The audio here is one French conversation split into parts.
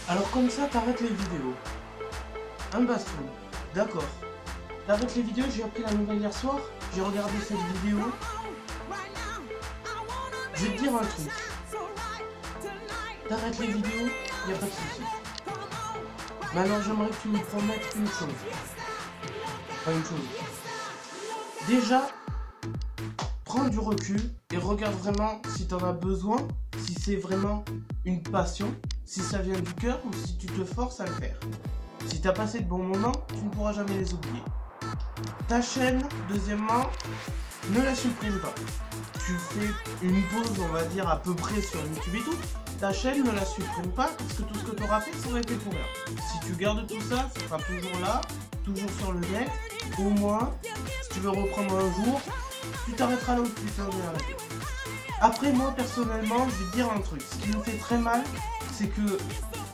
Alors comme ça, t'arrêtes les vidéos. Un baston. D'accord. T'arrêtes les vidéos, j'ai appris la nouvelle hier soir. J'ai regardé cette vidéo. Je vais te dire un truc. T'arrêtes les vidéos, y a pas de souci. Maintenant, j'aimerais que tu me promettes une chose. Enfin, une chose. Déjà, prends du recul et regarde vraiment si t'en as besoin, si c'est vraiment une passion, si ça vient du cœur ou si tu te forces à le faire. Si t'as passé de bons moments, tu ne pourras jamais les oublier. Ta chaîne, deuxièmement, ne la supprime pas. Tu fais une pause, on va dire, à peu près sur YouTube et tout. Ta chaîne, ne la supprime pas parce que tout ce que tu auras fait, ça aurait été pour rien. Si tu gardes tout ça, ça sera toujours là, toujours sur le net. Au moins, si tu veux reprendre un jour, tu t'arrêteras là où tu t'en es arrêté. Après, moi, personnellement, je vais te dire un truc. Ce qui me fait très mal, c'est que,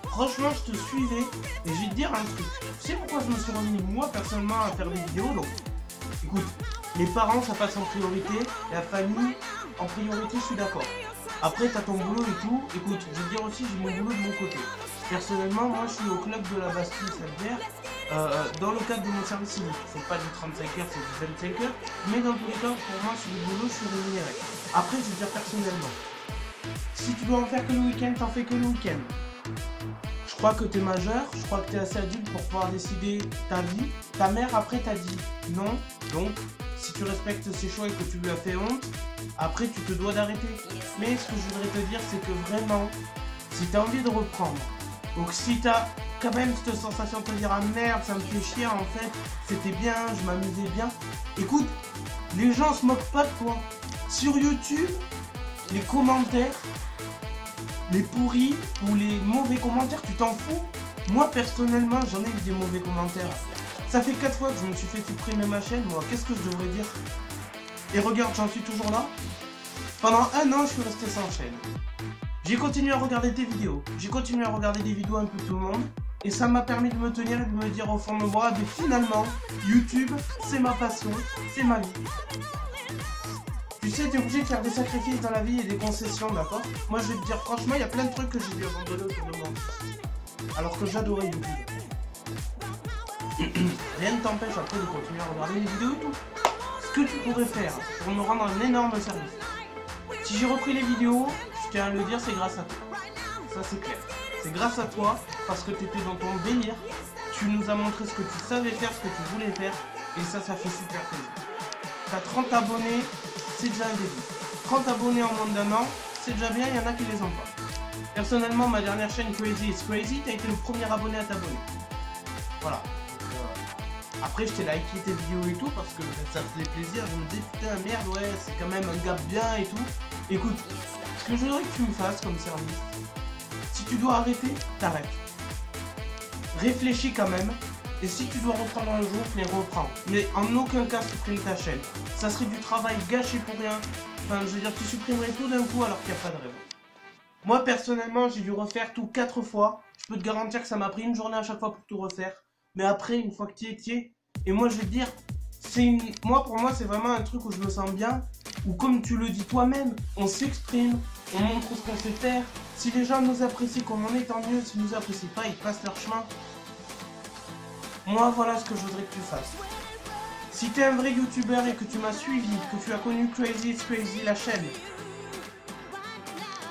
franchement, je te suivais et je vais te dire un truc. Tu sais pourquoi je me suis remis, moi, personnellement, à faire des vidéos? Donc, écoute, les parents, ça passe en priorité, la famille, en priorité, je suis d'accord. Après, t'as ton boulot et tout. Écoute, je vais te dire aussi, j'ai mon boulot de mon côté. Personnellement, moi, je suis au club de la Bastille Sainte-Vierge, dans le cadre de mon service civique. C'est pas du 35 heures, c'est du 25 heures. Mais dans tous les cas, pour moi, sur le boulot, je suis rémunéré. Après, je vais te dire personnellement, si tu dois en faire que le week-end, t'en fais que le week-end. Je crois que t'es majeur, je crois que t'es assez adulte pour pouvoir décider ta vie. Ta mère, après, t'a dit non. Donc, si tu respectes ses choix et que tu lui as fait honte, après, tu te dois d'arrêter. Mais ce que je voudrais te dire, c'est que vraiment, si t'as envie de reprendre, donc si t'as quand même cette sensation de te dire ah merde, ça me fait chier, en fait, c'était bien, je m'amusais bien. Écoute, les gens se moquent pas de toi. Sur YouTube, les commentaires, les pourris ou les mauvais commentaires, tu t'en fous. Moi, personnellement, j'en ai eu des mauvais commentaires. Ça fait 4 fois que je me suis fait supprimer ma chaîne, moi, qu'est-ce que je devrais dire? Et regarde, j'en suis toujours là. Pendant un an, je suis resté sans chaîne. J'ai continué à regarder tes vidéos. J'ai continué à regarder des vidéos un peu tout le monde. Et ça m'a permis de me tenir et de me dire au fond de moi, mais finalement, YouTube, c'est ma passion, c'est ma vie. Tu sais, t'es obligé de faire des sacrifices dans la vie et des concessions, d'accord? Moi, je vais te dire, franchement, il y a plein de trucs que j'ai dû abandonner autour de moi. Alors que j'adorais YouTube. Rien ne t'empêche après de continuer à regarder les vidéos et tout. Ce que tu pourrais faire pour me rendre un énorme service. Si j'ai repris les vidéos, je tiens à le dire, c'est grâce à toi. Ça, c'est clair. C'est grâce à toi, parce que tu étais dans ton délire. Tu nous as montré ce que tu savais faire, ce que tu voulais faire. Et ça fait super plaisir. T'as 30 abonnés, c'est déjà un début. 30 abonnés en moins d'un an, c'est déjà bien, il y en a qui les ont pas. Personnellement, ma dernière chaîne Crazy is Crazy, t'as été le premier abonné à t'abonner. Voilà. Après, je t'ai liké tes vidéos et tout parce que ça me faisait plaisir. Je me dis putain, merde, ouais, c'est quand même un gars bien et tout. Écoute, ce que je voudrais que tu me fasses comme service, si tu dois arrêter, t'arrêtes. Réfléchis quand même. Et si tu dois reprendre un jour, les reprends. Mais en aucun cas supprime ta chaîne. Ça serait du travail gâché pour rien. Enfin, je veux dire, tu supprimerais tout d'un coup alors qu'il n'y a pas de raison. Moi, personnellement, j'ai dû refaire tout 4 fois. Je peux te garantir que ça m'a pris une journée à chaque fois pour tout refaire. Mais après, une fois que tu y es. Et moi, je vais te dire, pour moi, c'est vraiment un truc où je me sens bien. Où, comme tu le dis toi-même, on s'exprime, on montre ce qu'on sait faire. Si les gens nous apprécient comme on est, tant mieux. S'ils nous apprécient pas, ils passent leur chemin. Moi, voilà ce que je voudrais que tu fasses. Si tu es un vrai youtubeur et que tu m'as suivi, que tu as connu Crazy is Crazy, la chaîne,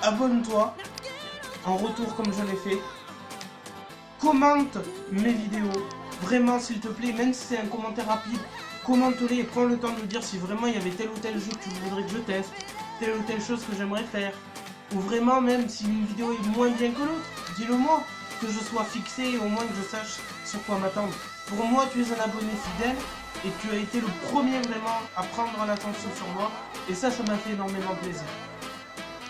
abonne-toi, en retour comme je l'ai fait. Commente mes vidéos, vraiment s'il te plaît, même si c'est un commentaire rapide, commente-les et prends le temps de me dire si vraiment il y avait tel ou tel jeu que tu voudrais que je teste, telle ou telle chose que j'aimerais faire. Ou vraiment même si une vidéo est moins bien que l'autre, dis-le moi. Que je sois fixé et au moins que je sache sur quoi m'attendre. Pour moi, tu es un abonné fidèle et tu as été le premier vraiment à prendre l'attention sur moi et ça m'a fait énormément plaisir.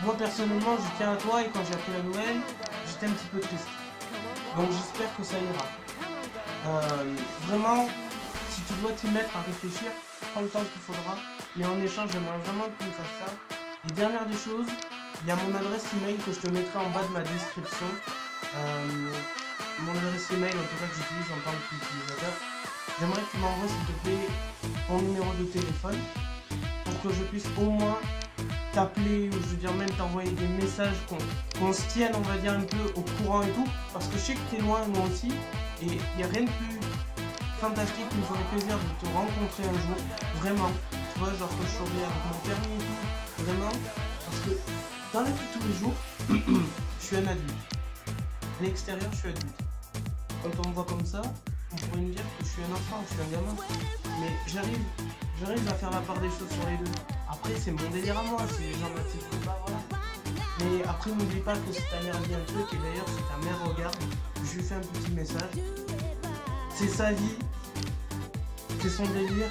Moi personnellement, je tiens à toi et quand j'ai appris la nouvelle, j'étais un petit peu triste. Donc j'espère que ça ira. Vraiment, si tu dois t'y mettre à réfléchir, prends le temps qu'il faudra. Mais en échange, j'aimerais vraiment que tu me fasses ça. Et dernière des choses, il y a mon adresse email que je te mettrai en bas de ma description. Mon adresse email en tout cas que j'utilise en tant qu'utilisateur. J'aimerais que tu m'envoies s'il te plaît ton numéro de téléphone pour que je puisse au moins t'appeler, ou je veux dire même t'envoyer des messages, qu'on se tienne, on va dire, un peu au courant et tout, parce que je sais que t'es loin, moi aussi, et il n'y a rien de plus fantastique qui me ferait plaisir de te rencontrer un jour, vraiment, tu vois, genre que je serais avec mon permis et tout, vraiment, parce que dans la vie de tous les jours, je suis un adulte, à l'extérieur, je suis adulte. Quand on me voit comme ça, on pourrait me dire que je suis un enfant, je suis un gamin, mais j'arrive à faire la part des choses sur les deux. Après, c'est mon délire à moi, si les gens m'acceptent pas, voilà. Mais après, n'oublie pas que si ta mère dit un truc, et d'ailleurs, si ta mère regarde, je lui fais un petit message. C'est sa vie, c'est son délire,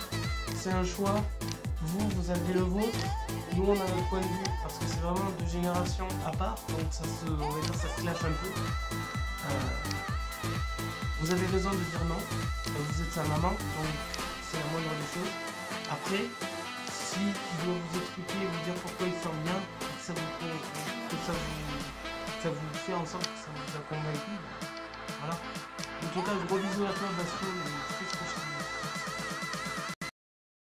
c'est un choix. Vous avez le vôtre, nous on a notre point de vue, parce que c'est vraiment deux générations à part, donc ça se, on va dire, ça se clash un peu. Vous avez raison de dire non, vous êtes sa maman, donc c'est la moindre des choses. Après, si il doit vous expliquer, vous dire pourquoi il sent bien, que ça vous fait en sorte que ça vous a convaincu, voilà. En tout cas, gros bisous à toi, Basco, et fais ce que je